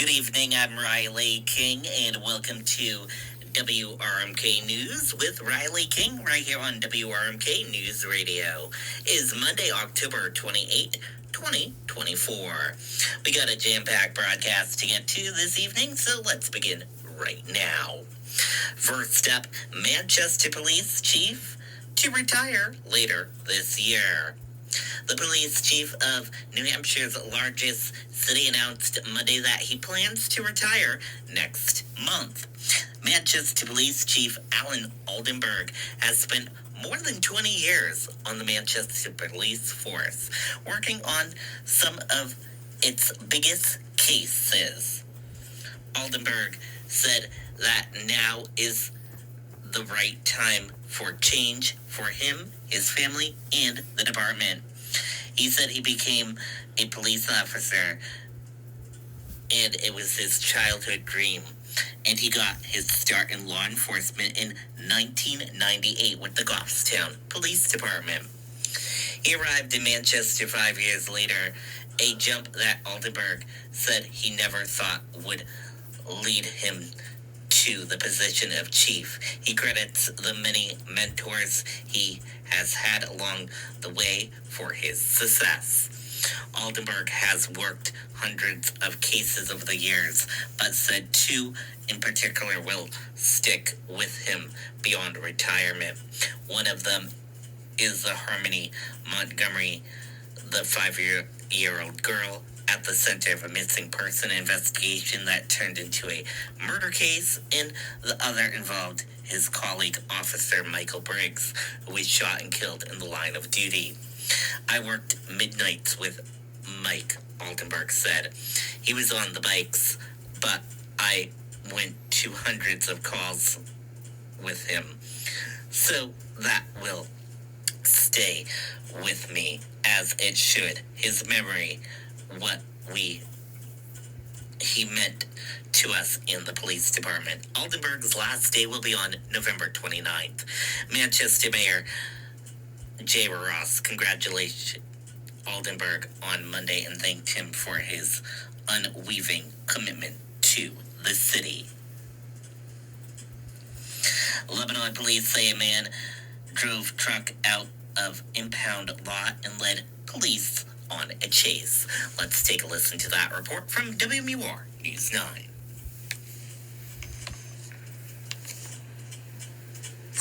Good evening, I'm Riley King, and welcome to WRMK News with Riley King right here on WRMK News Radio. It's Monday, October 28th, 2024. We got a jam-packed broadcast to get to this evening, so let's begin right now. First up, Manchester Police Chief to retire later this year. The police chief of New Hampshire's largest city announced Monday that he plans to retire next month. Manchester Police Chief Alan Oldenburg has spent more than 20 years on the Manchester Police Force, working on some of its biggest cases. Oldenburg said that now is the right time for change for him, his family, and the department. He said he became a police officer and it was his childhood dream. And he got his start in law enforcement in 1998 with the Goffstown Police Department. He arrived in Manchester 5 years later, a jump that Oldenburg said he never thought would lead him to the position of chief. He credits the many mentors he has had along the way for his success. Oldenburg has worked hundreds of cases over the years, but said two in particular will stick with him beyond retirement. One of them is the Harmony Montgomery, the 5-year-old girl at the center of a missing person investigation that turned into a murder case, and the other involved his colleague, Officer Michael Briggs, who was shot and killed in the line of duty. I worked midnights with Mike, Oldenburg said. He was on the bikes, but I went to hundreds of calls with him. So that will stay with me, as it should. His memory, what he meant to us in the police department. Oldenburg's last day will be on November 29th. Manchester Mayor Jay Ross congratulated Oldenburg on Monday and thanked him for his unwavering commitment to the city. Lebanon police say a man drove truck out of impound lot and led police on a chase. Let's take a listen to that report from WMUR News 9.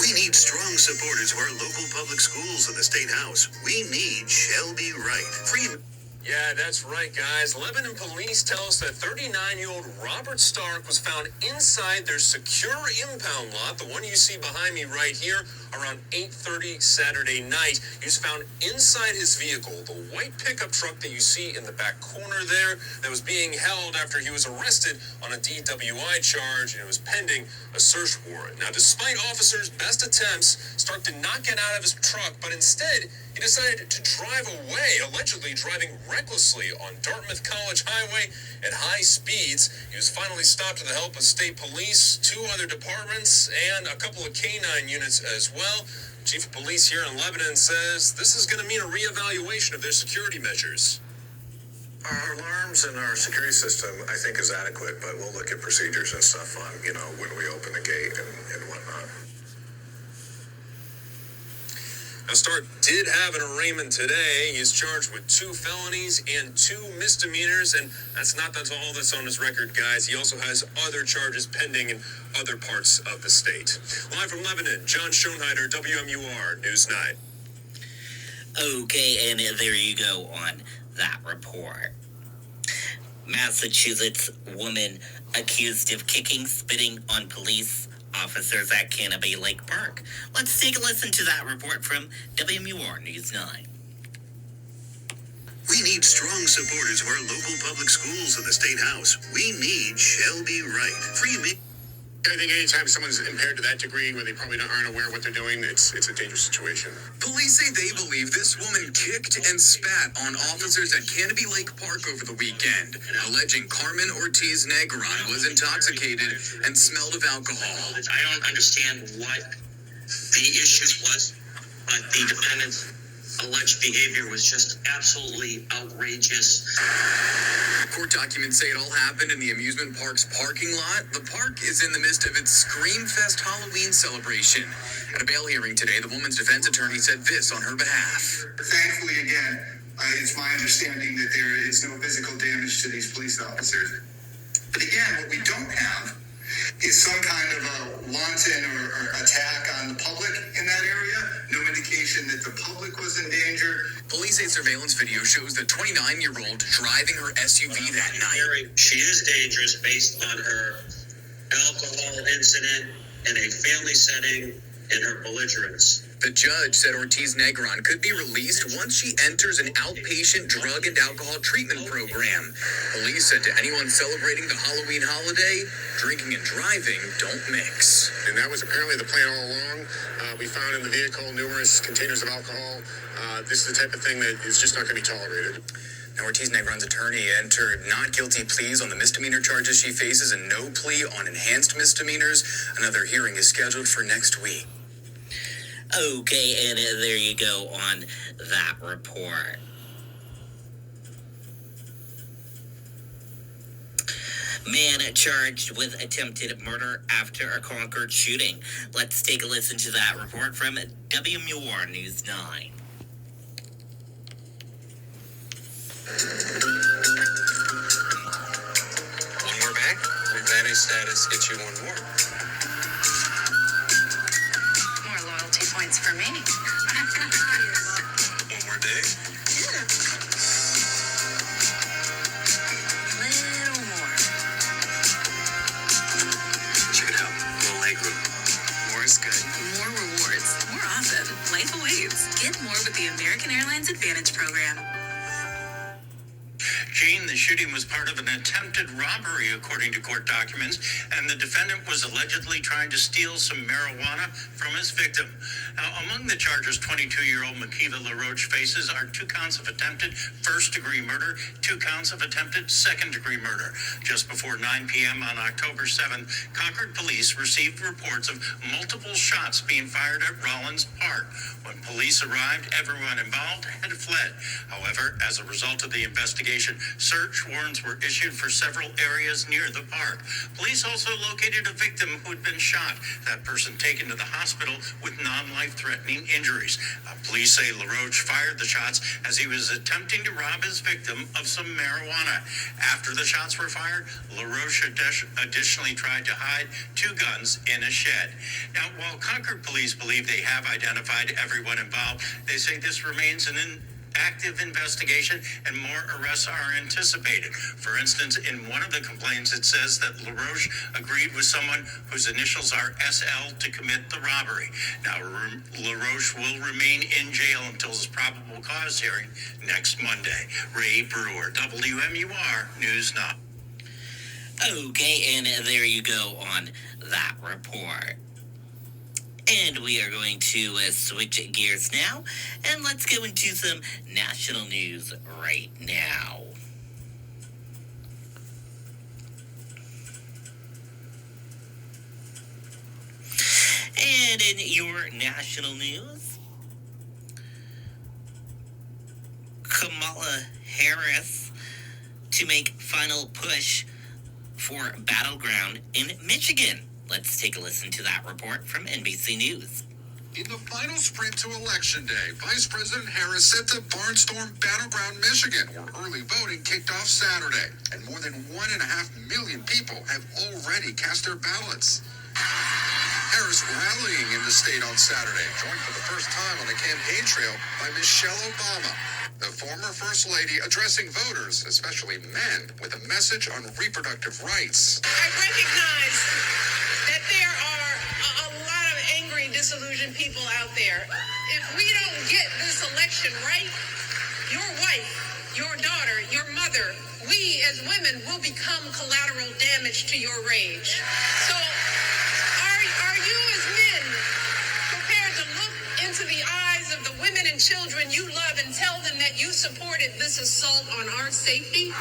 We need strong supporters of our local public schools in the State House. We need Shelby Wright. Yeah, that's right, guys. Lebanon police tell us that 39-year-old Robert Stark was found inside their secure impound lot, the one you see behind me right here, around 8:30 Saturday night. He was found inside his vehicle, the white pickup truck that you see in the back corner there, that was being held after he was arrested on a DWI charge, and it was pending a search warrant. Now, despite officers' best attempts, Stark did not get out of his truck, but instead, he decided to drive away, allegedly driving recklessly on Dartmouth College Highway at high speeds. He was finally stopped with the help of state police, 2 other departments, and a couple of canine units as well. Chief of Police here in Lebanon says this is going to mean a reevaluation of their security measures. Our alarms and our security system, I think, is adequate, but we'll look at procedures and stuff on, when we open the gate and whatnot. Now, Stark did have an arraignment today. He's charged with 2 felonies and 2 misdemeanors, and that's all that's on his record, guys. He also has other charges pending in other parts of the state. Live from Lebanon, John Schoenheider, WMUR News 9. Okay, and there you go on that report. Massachusetts woman accused of kicking, spitting on police officers at Canopy Lake Park. Let's take a listen to that report from WMUR News 9. We need strong supporters of our local public schools in the State House. We need Shelby Wright. I think anytime someone's impaired to that degree where they probably aren't aware of what they're doing, it's a dangerous situation. Police say they believe this woman kicked and spat on officers at Canopy Lake Park over the weekend, alleging Carmen Ortiz Negron was intoxicated and smelled of alcohol. I don't understand what the issue was, but the defendants alleged behavior was just absolutely outrageous. Court documents say it all happened in the amusement park's parking lot. The park is in the midst of its Scream Fest Halloween celebration. At a bail hearing today, the woman's defense attorney said this on her behalf. Thankfully, again, it's my understanding that there is no physical damage to these police officers. But again, what we don't have is some kind of a wanton or attack on the public in that area. No indication that the public was in danger. Police say surveillance video shows the 29-year-old driving her SUV that night. She is dangerous based on her alcohol incident in a family setting and her belligerence. The judge said Ortiz Negron could be released once she enters an outpatient drug and alcohol treatment program. Police said to anyone celebrating the Halloween holiday, drinking and driving don't mix. And that was apparently the plan all along. We found in the vehicle numerous containers of alcohol. This is the type of thing that is just not going to be tolerated. Now, Ortiz Negron's attorney entered not guilty pleas on the misdemeanor charges she faces and no plea on enhanced misdemeanors. Another hearing is scheduled for next week. Okay, and there you go on that report. Man charged with attempted murder after a Concord shooting. Let's take a listen to that report from WMUR News 9. One more bag. Advantage status gets you one more. Points for me. One more day. Little more. Check it out. Little leg room. More is good. More rewards. More often. Life awaits. Get more with the American Airlines Advantage program. Gene, the shooting was part of an attempted robbery, according to court documents, and the defendant was allegedly trying to steal some marijuana from his victim. Now, among the charges, 22-year-old Makila LaRoche faces are 2 counts of attempted first-degree murder, 2 counts of attempted second-degree murder. Just before 9 p.m. on October 7th, Concord police received reports of multiple shots being fired at Rollins Park. When police arrived, everyone involved had fled. However, as a result of the investigation, search warrants were issued for several areas near the park. Police also located a victim who had been shot. That person taken to the hospital with non-life-threatening injuries. Police say LaRoche fired the shots as he was attempting to rob his victim of some marijuana. After the shots were fired, LaRoche additionally tried to hide 2 guns in a shed. Now, while Concord police believe they have identified everyone involved, they say this remains an active investigation and more arrests are anticipated. For instance, in one of the complaints, it says that LaRoche agreed with someone whose initials are SL to commit the robbery. Now, LaRoche will remain in jail until his probable cause hearing next Monday. Ray Brewer, WMUR News 9. Okay, and there you go on that report. And we are going to switch gears now, and let's go into some national news right now. And in your national news, Kamala Harris to make final push for battleground in Michigan. Let's take a listen to that report from NBC News. In the final sprint to Election Day, Vice President Harris set to barnstorm battleground Michigan, where early voting kicked off Saturday, and more than 1.5 million people have already cast their ballots. Harris rallying in the state on Saturday, joined for the first time on the campaign trail by Michelle Obama, the former First Lady, addressing voters, especially men, with a message on reproductive rights. I recognize that there are a lot of angry, disillusioned people out there. If we don't get this election right, your wife, your daughter, your mother, we as women will become collateral damage to your rage. So are you as men prepared to look into the eyes of the women and children you love and tell them that you supported this assault on our safety?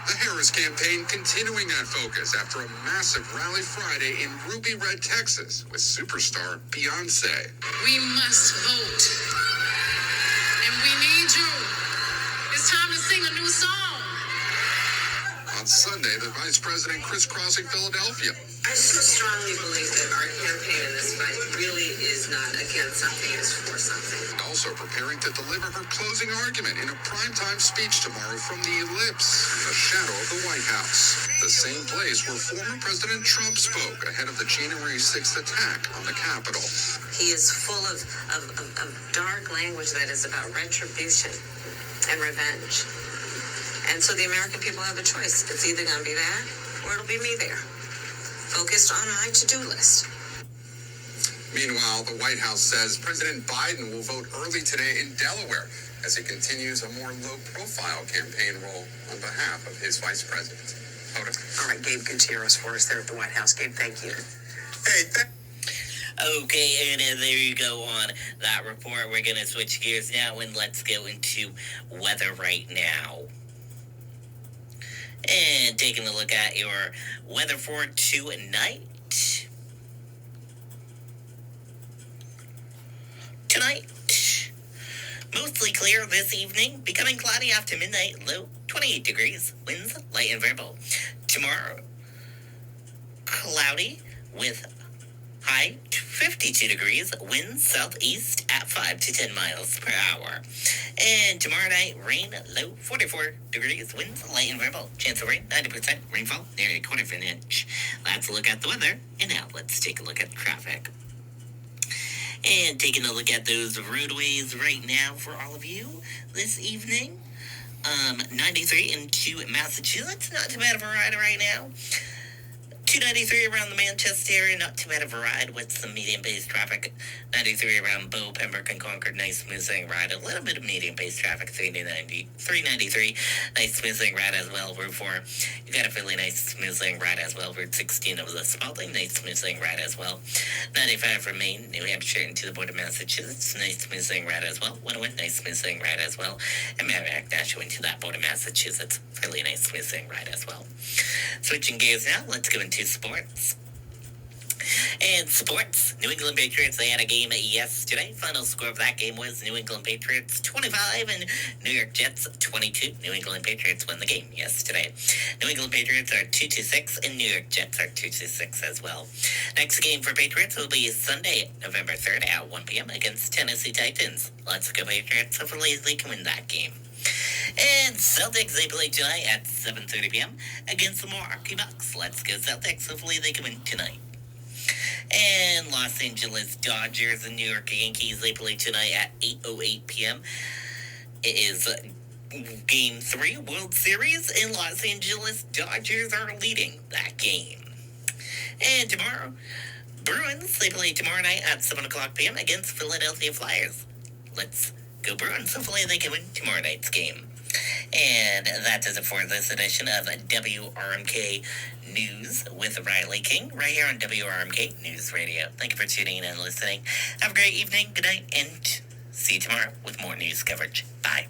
The Harris campaign continuing that focus after a massive rally Friday in Ruby Red, Texas, with superstar Beyonce. We must vote. We need you. It's time to sing a new song. On Sunday, the vice president crisscrossing Philadelphia. I so strongly believe that our campaign in this fight really is not against something, it's for something. And also preparing to deliver her closing argument in a primetime speech tomorrow from the Ellipse, in the shadow of the White House. The same place where former President Trump spoke ahead of the January 6th attack on the Capitol. He is full of dark language that is about retribution and revenge. And so the American people have a choice. It's either going to be that or it'll be me there, focused on my to-do list. Meanwhile, the White House says President Biden will vote early today in Delaware as he continues a more low-profile campaign role on behalf of his vice president. All right, Gabe Gutierrez for us there at the White House. Gabe, thank you. Okay, and there you go on that report. We're going to switch gears now, and let's go into weather right now. And taking a look at your weather for tonight. Tonight, mostly clear this evening, becoming cloudy after midnight, low 28 degrees, winds light and variable. Tomorrow, cloudy with high 52 degrees, winds southeast at 5 to 10 miles per hour. And tomorrow night, rain, low 44 degrees, winds light and variable. Chance of rain, 90%, rainfall, nearly a quarter of an inch. Let's look at the weather, and now let's take a look at traffic. And taking a look at those roadways right now for all of you this evening. 93 into Massachusetts, not too bad of a ride right now. 293 around the Manchester area, not too bad of a ride with some medium-based traffic. 93 around Bow, Pembroke, and Concord, nice smooth-sailing ride. A little bit of medium-based traffic, 393, nice smooth-sailing ride as well. Route 4, you got a really nice smooth-sailing ride as well. Route 16 of the Spalding, nice smooth-sailing ride as well. 95 from Maine, New Hampshire, into the border of Massachusetts, nice smooth-sailing ride as well. 101, nice smooth-sailing ride as well. And Merrimack, Nashua, into that border of Massachusetts, really nice smooth-sailing ride as well. Switching gears now, let's go into sports. And sports, New England Patriots, they had a game yesterday. Final score of that game was New England Patriots 25 and New York Jets 22. New England Patriots won the game yesterday. New England Patriots are 2-6 and New York Jets are 2-6 as well. Next game for Patriots will be Sunday, November 3rd at 1 p.m. against Tennessee Titans. Let's go Patriots. Hopefully they can win that game. And Celtics, they play tonight at 7:30 p.m. against the Milwaukee Bucks. Let's go Celtics. Hopefully they can win tonight. And Los Angeles Dodgers and New York Yankees, they play tonight at 8:08 p.m. It is Game 3 World Series, and Los Angeles Dodgers are leading that game. And tomorrow, Bruins, they play tomorrow night at 7 o'clock p.m. against Philadelphia Flyers. Let's go Bruins. Hopefully they can win tomorrow night's game. And that does it for this edition of WRMK News with Riley King, right here on WRMK News Radio. Thank you for tuning in and listening. Have a great evening, good night, and see you tomorrow with more news coverage. Bye.